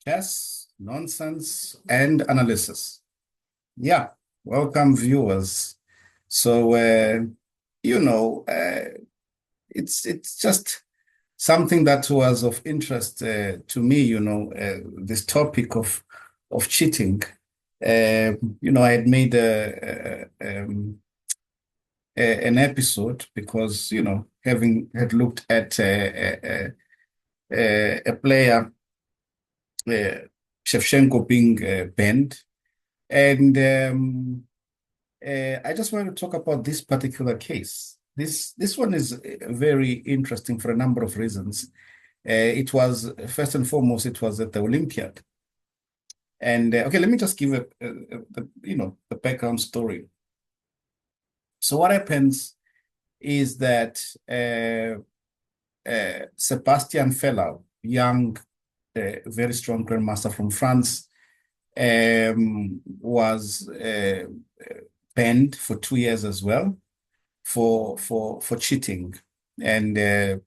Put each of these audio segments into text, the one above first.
Chess, nonsense, and analysis. Yeah, welcome viewers. So, you know, it's just something that was of interest to me. This topic of cheating. I had made an episode because having had looked at a player, uh, Shevchenko being banned. And I just want to talk about this particular case. This one is very interesting for a number of reasons. It was first and foremost, it was at the Olympiad. And okay, let me just give the background story. So what happens is that Sebastian Fellow, young, very strong grandmaster from France, was banned for 2 years as well for cheating, and he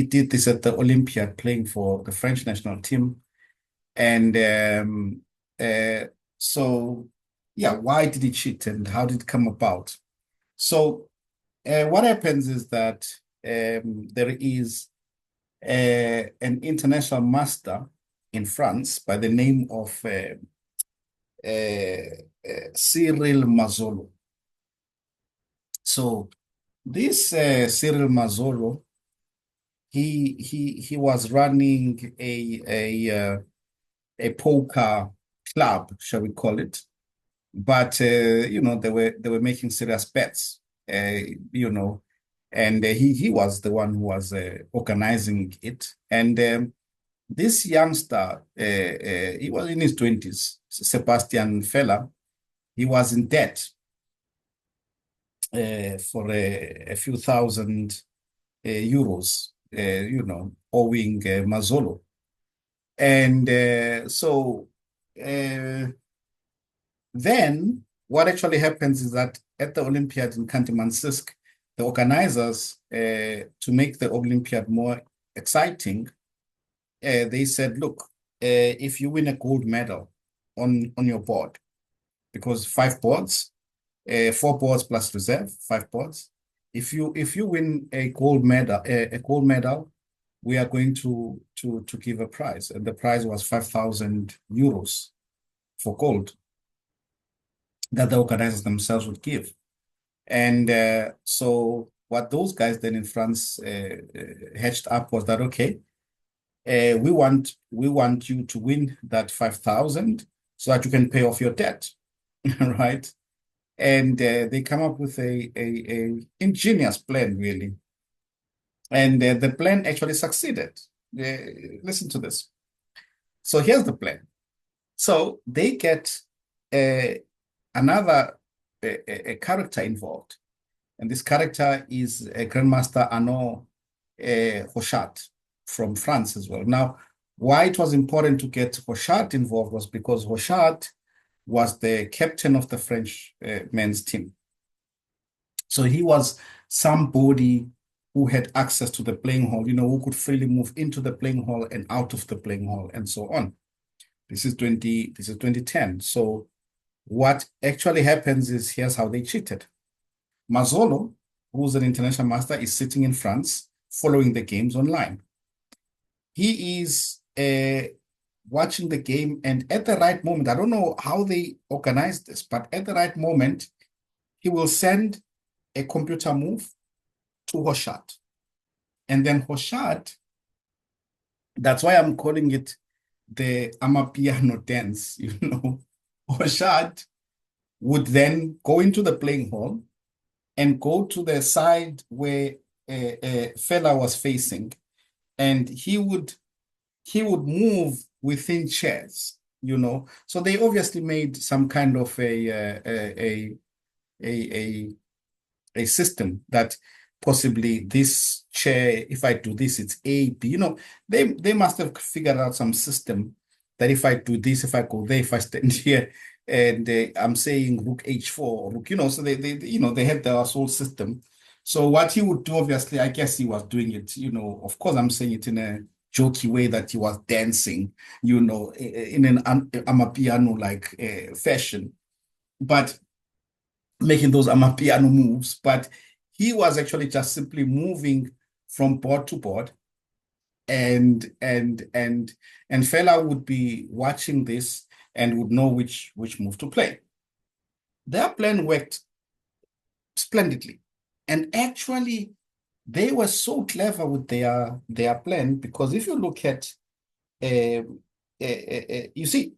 did this at the Olympiad, playing for the French national team. And so, yeah, why did he cheat and how did it come about? So, what happens is that there is an international master in France by the name of Cyril Mazzolo. So this Cyril Mazzolo, he was running a poker club, shall we call it? But they were making serious bets, and he was the one who was organizing it. And this youngster, he was in his 20s, Sebastian Feller. He was in debt for a few thousand euros, owing Mazzolo. And so then what actually happens is that at the Olympiad in Khanty-Mansisk, the organizers, to make the Olympiad more exciting, they said, look, if you win a gold medal on your board, because 5 boards, 4 boards plus reserve, 5 boards. If you win a gold medal, we are going to give a prize, and the prize was 5,000 euros for gold that the organizers themselves would give. And so what those guys then in France hatched up was that, okay, we want you to win that 5,000 so that you can pay off your debt, right? And they come up with a ingenious plan, really. And the plan actually succeeded. Listen to this. So here's the plan. So they get another a character involved, and this character is a Grandmaster Arnaud Hauchard from France as well. Now, why it was important to get Hauchard involved was because Hauchard was the captain of the French men's team. So he was somebody who had access to the playing hall, who could freely move into the playing hall and out of the playing hall and so on. This is 2010. So what actually happens is, here's how they cheated. Mazzolo, who's an international master, is sitting in France following the games online. He is watching the game, and at the right moment, I don't know how they organized this, but at the right moment, he will send a computer move to Hauchard. And then Hauchard, that's why I'm calling it the amapiano dance, Hauchard would then go into the playing hall and go to the side where Fella was facing, and he would move within chairs, So they obviously made some kind of a system that possibly this chair, if I do this, it's A, B. They must have figured out some system that if I do this, if I go there, if I stand here, and I'm saying rook h4, rook, so they had their whole system. So what he would do, obviously, I guess he was doing it, of course, I'm saying it in a jokey way that he was dancing, you know, in an amapiano like fashion, but making those amapiano moves. But he was actually just simply moving from board to board, and fella would be watching this and would know which move to play. Their plan worked splendidly, and actually they were so clever with their plan, because if you look at you see,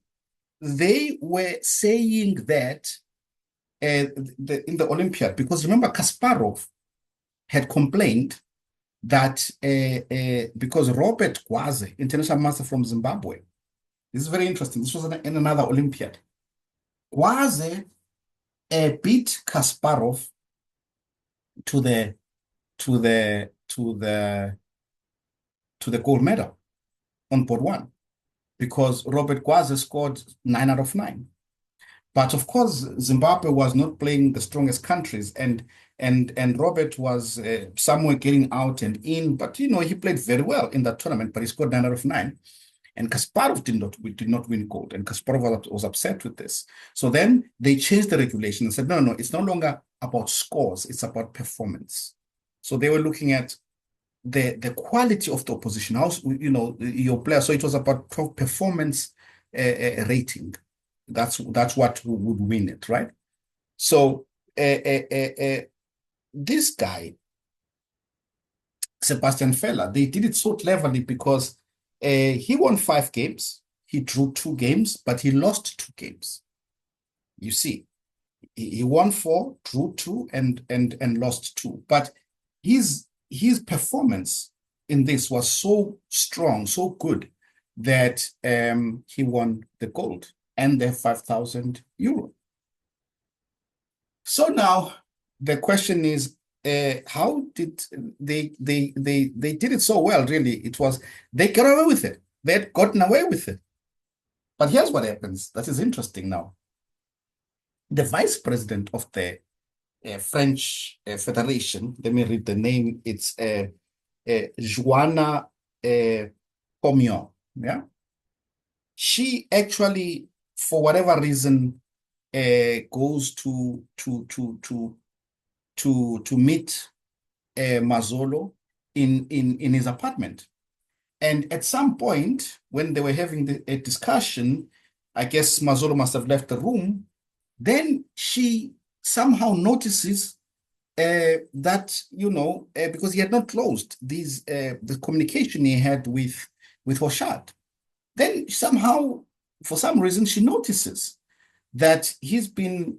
they were saying that in the Olympiad, because remember Kasparov had complained that because Robert Gwaze, international master from Zimbabwe, this is very interesting. This was in another Olympiad. Gwaze beat Kasparov to the gold medal on board one, because Robert Gwaze scored 9 out of 9. But of course, Zimbabwe was not playing the strongest countries, and Robert was somewhere getting out and in. But you know, he played very well in that tournament, but he scored 9 out of 9. And Kasparov did not win gold, and Kasparov was upset with this. So then they changed the regulation and said, no, it's no longer about scores, it's about performance. So they were looking at the quality of the opposition, how, you know, your player. So it was about performance rating. That's what would win it, right? So this guy, Sebastian Feller, they did it so cleverly, because he won 5 games, he drew 2 games, but he lost 2 games. You see, he won 4, drew 2, and lost 2. But his performance in this was so strong, so good, that he won the gold and the 5,000 euro. So now the question is, how did they did it so well? Really, it was, they got away with it. They had gotten away with it. But here's what happens that is interesting now. The vice president of the French Federation, let me read the name, it's Joanna Pomion, yeah? She actually, for whatever reason, goes to meet Mazzolo in his apartment. And at some point, when they were having a discussion, I guess Mazzolo must have left the room. Then she somehow notices that, you know, because he had not closed the communication he had with Hauchard. Then somehow, for some reason, she notices that he's been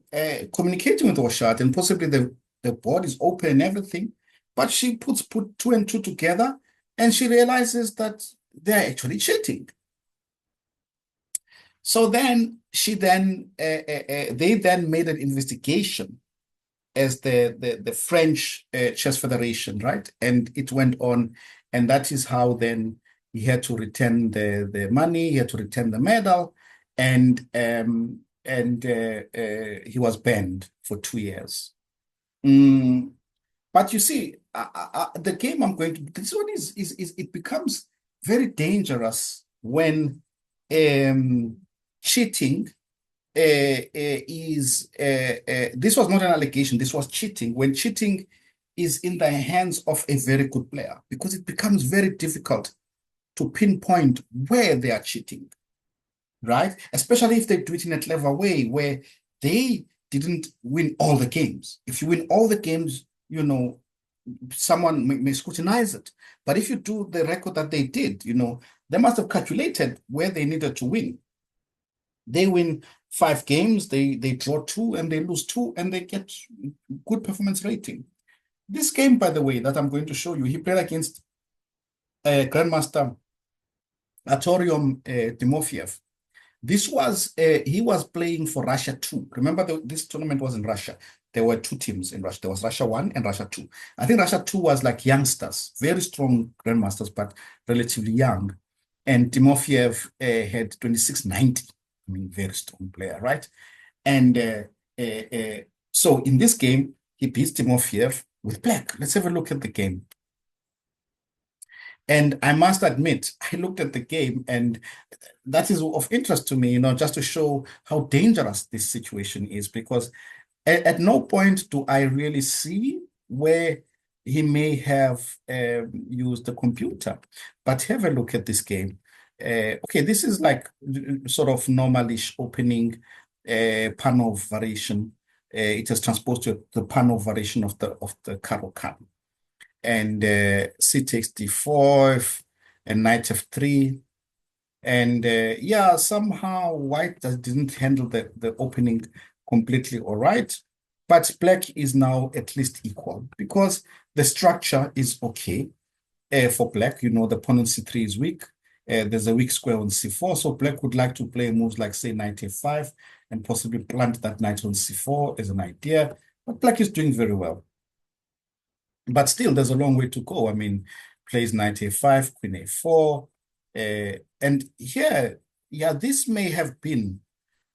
communicating with Hauchard, and possibly the board is open and everything, but she put 2 and 2 together, and she realizes that they're actually cheating. So then they then made an investigation as the French Chess Federation, right? And it went on, and that is how then he had to return the money, he had to return the medal, and he was banned for 2 years. But you see, the game I'm going to, this one is it becomes very dangerous when cheating is this was not an allegation, this was cheating. When cheating is in the hands of a very good player, because it becomes very difficult to pinpoint where they are cheating, right? Especially if they do it in a clever way where they didn't win all the games. If you win all the games, you know, someone may scrutinize it. But if you do the record that they did, you know, they must have calculated where they needed to win. They win 5 games, they draw 2, and they lose 2, and they get good performance rating. This game, by the way, that I'm going to show you, he played against Grandmaster Artyom Timofeyev. This was, he was playing for Russia 2. Remember, this tournament was in Russia. There were 2 teams in Russia. There was Russia 1 and Russia 2. I think Russia 2 was like youngsters, very strong grandmasters, but relatively young. And Timofeyev had 2690. I mean, very strong player, right? And so in this game, he beats Timofeyev with black. Let's have a look at the game. And I must admit, I looked at the game, and that is of interest to me, just to show how dangerous this situation is, because at no point do I really see where he may have used the computer. But have a look at this game. Okay, this is like sort of normalish opening Panov variation. It is transposed to the Panov variation of the Caro-Kann. And c takes d4 and knight f3. And yeah, somehow white didn't handle the opening completely all right. But black is now at least equal because the structure is okay for black. The pawn on c3 is weak. There's a weak square on c4. So black would like to play moves like, say, knight f5 and possibly plant that knight on c4 as an idea. But black is doing very well. But still, there's a long way to go. I mean, plays knight a5, queen a4. And here, yeah, this may have been,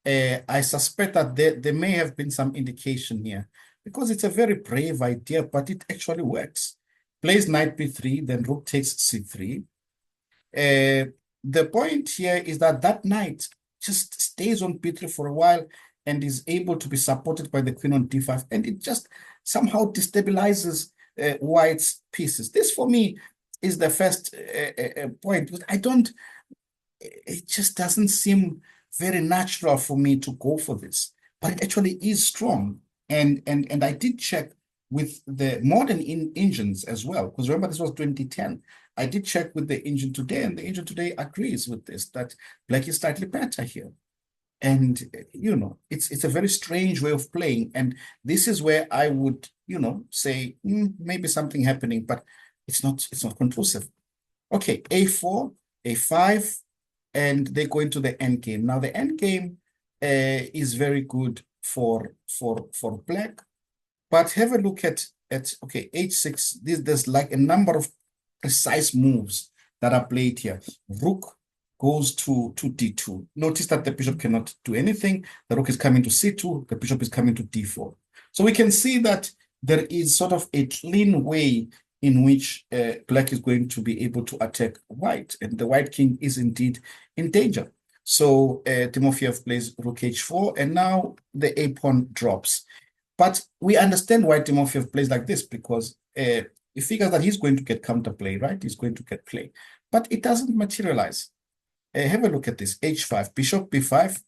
I suspect that there may have been some indication here, because it's a very brave idea, but it actually works. Plays knight b3, then rook takes c3. The point here is that knight just stays on b3 for a while and is able to be supported by the queen on d5, and it just somehow destabilizes white's pieces. This, for me, is the first point. It just doesn't seem very natural for me to go for this, but it actually is strong. And I did check with the modern engines as well, because remember, this was 2010. I did check with the engine today, and the engine today agrees with this, that black is slightly better here. And, it's a very strange way of playing. And this is where I would, say, maybe something happening, but it's not conclusive. Okay, a4, a5, and they go into the end game. Now, the end game is very good for black, but have a look at okay, h6. There's like a number of precise moves that are played here. Rook goes to d2. Notice that the bishop cannot do anything. The rook is coming to c2. The bishop is coming to d4. So we can see that there is sort of a clean way in which black is going to be able to attack white. And the white king is indeed in danger. So Timofeyev plays rook h4, and now the a-pawn drops. But we understand why Timofeyev plays like this, because he figures that he's going to get counterplay, right? He's going to get play. But it doesn't materialize. Have a look at this, h5, bishop b5,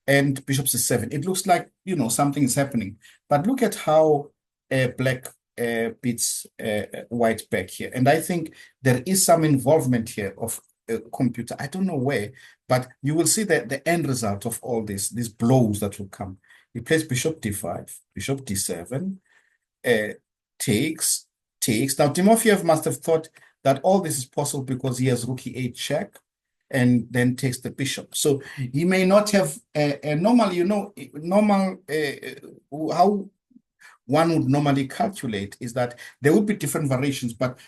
and bishop c7. It looks like, something is happening. But look at how black beats white back here. And I think there is some involvement here of a computer. I don't know where, but you will see that the end result of all this, these blows that will come. He plays bishop d5, bishop d7, takes. Now, Timofeyev must have thought that all this is possible because he has rook e8 check, and then takes the bishop. So he may not have a normal, how one would normally calculate is that there would be different variations, but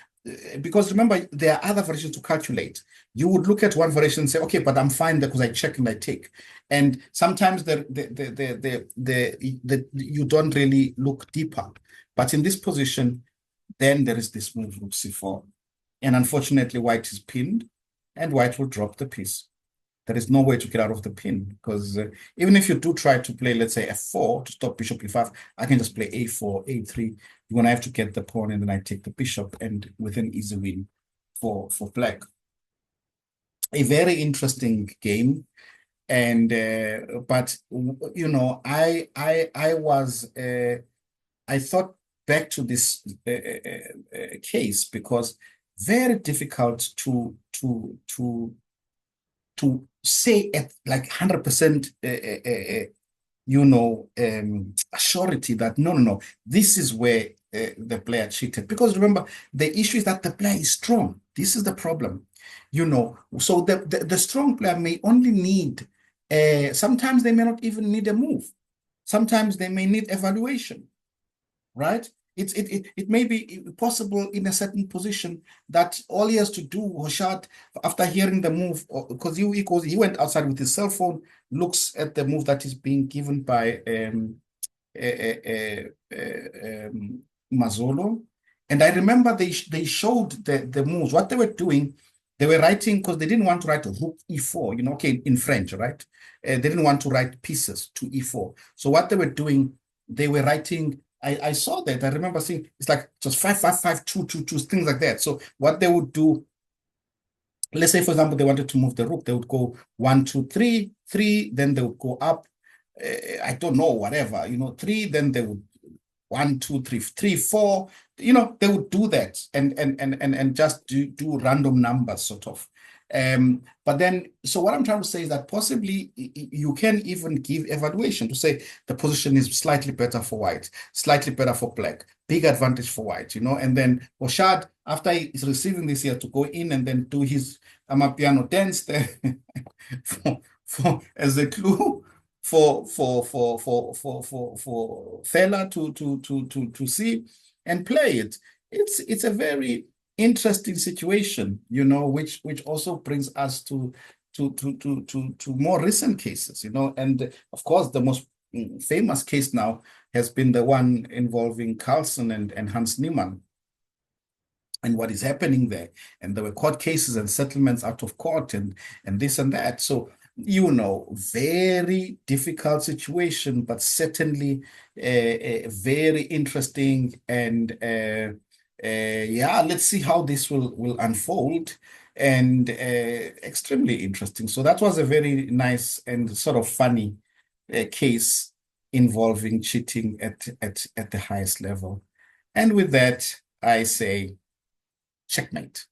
because remember, there are other variations to calculate. You would look at one variation and say, okay, but I'm fine because I check and I take. And sometimes you don't really look deeper. But in this position, then there is this move, rook c4. And unfortunately, white is pinned, and white will drop the piece. There is no way to get out of the pin, because even if you do try to play, let's say, f4 to stop bishop e5, I can just play a4, a3. You're going to have to get the pawn, and then I take the bishop, and with an easy win for black. A very interesting game. And but I thought back to this case, because very difficult to say at like 100% surety that no, this is where the player cheated. Because remember, the issue is that the player is strong. This is the problem, so the strong player may only need, sometimes they may not even need a move. Sometimes they may need evaluation, right? It may be possible in a certain position that all he has to do, Hauchard, after hearing the move, because he went outside with his cell phone, looks at the move that is being given by Mazzolo, And I remember they showed the moves. What they were doing, they were writing, because they didn't want to write rook e4, okay, in French, right? They didn't want to write pieces to e4. So what they were doing, they were writing, I saw that. I remember seeing, it's like just 5-5-5, 2-2-2, things like that. So what they would do, let's say, for example, they wanted to move the rook, they would go 1-2-3, 3, then they would go up, I don't know, whatever, 3, then they would 1-2-3-3, 4, they would do that and just do random numbers, sort of. But then, so what I'm trying to say is that possibly you can even give evaluation to say the position is slightly better for white, slightly better for black, big advantage for white, and then Hauchard, after he's receiving this, he has to go in and then do his amapiano dance there as a clue for Fela to see and play it. It's a very interesting situation, which also brings us to more recent cases, and of course the most famous case now has been the one involving Carlsen and Hans Niemann, and what is happening there. And there were court cases and settlements out of court and this and that. So, very difficult situation, but certainly very interesting. And yeah, let's see how this will unfold, and extremely interesting. So that was a very nice and sort of funny case involving cheating at the highest level. And with that, I say checkmate.